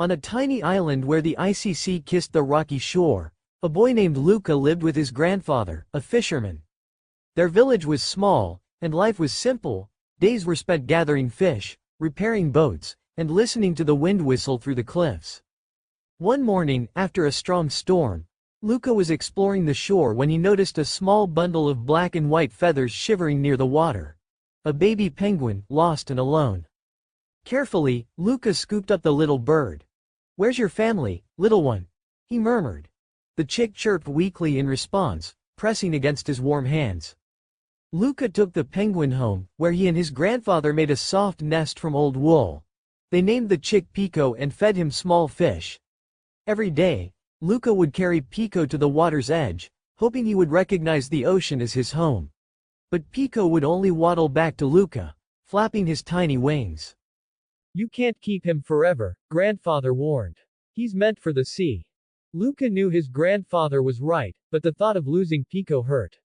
On a tiny island where the icy sea kissed the rocky shore, a boy named Luca lived with his grandfather, a fisherman. Their village was small, and life was simple. Days were spent gathering fish, repairing boats, and listening to the wind whistle through the cliffs. One morning, after a strong storm, Luca was exploring the shore when he noticed a small bundle of black and white feathers shivering near the water. A baby penguin, lost and alone. Carefully, Luca scooped up the little bird. "Where's your family, little one?" he murmured. The chick chirped weakly in response, pressing against his warm hands. Luca took the penguin home, where he and his grandfather made a soft nest from old wool. They named the chick Pico and fed him small fish. Every day, Luca would carry Pico to the water's edge, hoping he would recognize the ocean as his home. But Pico would only waddle back to Luca, flapping his tiny wings. "You can't keep him forever," grandfather warned. "He's meant for the sea." Luca knew his grandfather was right, but the thought of losing Pico hurt.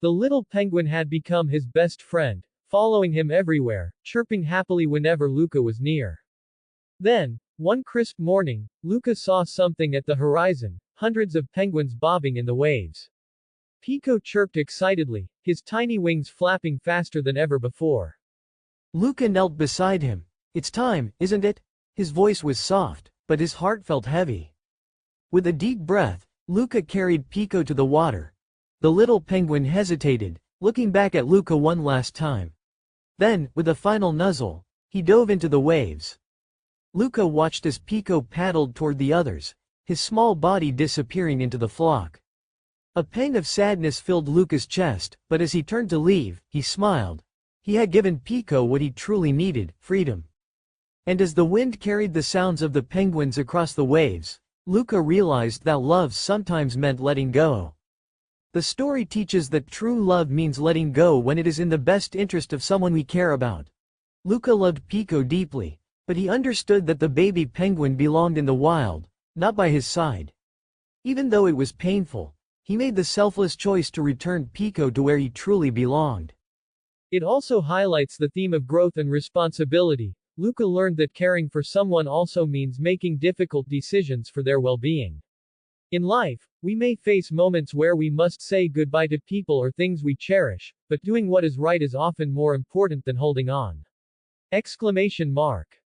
The little penguin had become his best friend, following him everywhere, chirping happily whenever Luca was near. Then, one crisp morning, Luca saw something at the horizon, hundreds of penguins bobbing in the waves. Pico chirped excitedly, his tiny wings flapping faster than ever before. Luca knelt beside him. "It's time, isn't it?" His voice was soft, but his heart felt heavy. With a deep breath, Luca carried Pico to the water. The little penguin hesitated, looking back at Luca one last time. Then, with a final nuzzle, he dove into the waves. Luca watched as Pico paddled toward the others, his small body disappearing into the flock. A pang of sadness filled Luca's chest, but as he turned to leave, he smiled. He had given Pico what he truly needed, freedom. And as the wind carried the sounds of the penguins across the waves, Luca realized that love sometimes meant letting go. The story teaches that true love means letting go when it is in the best interest of someone we care about. Luca loved Pico deeply, but he understood that the baby penguin belonged in the wild, not by his side. Even though it was painful, he made the selfless choice to return Pico to where he truly belonged. It also highlights the theme of growth and responsibility. Luca learned that caring for someone also means making difficult decisions for their well-being. In life, we may face moments where we must say goodbye to people or things we cherish, but doing what is right is often more important than holding on. Exclamation mark.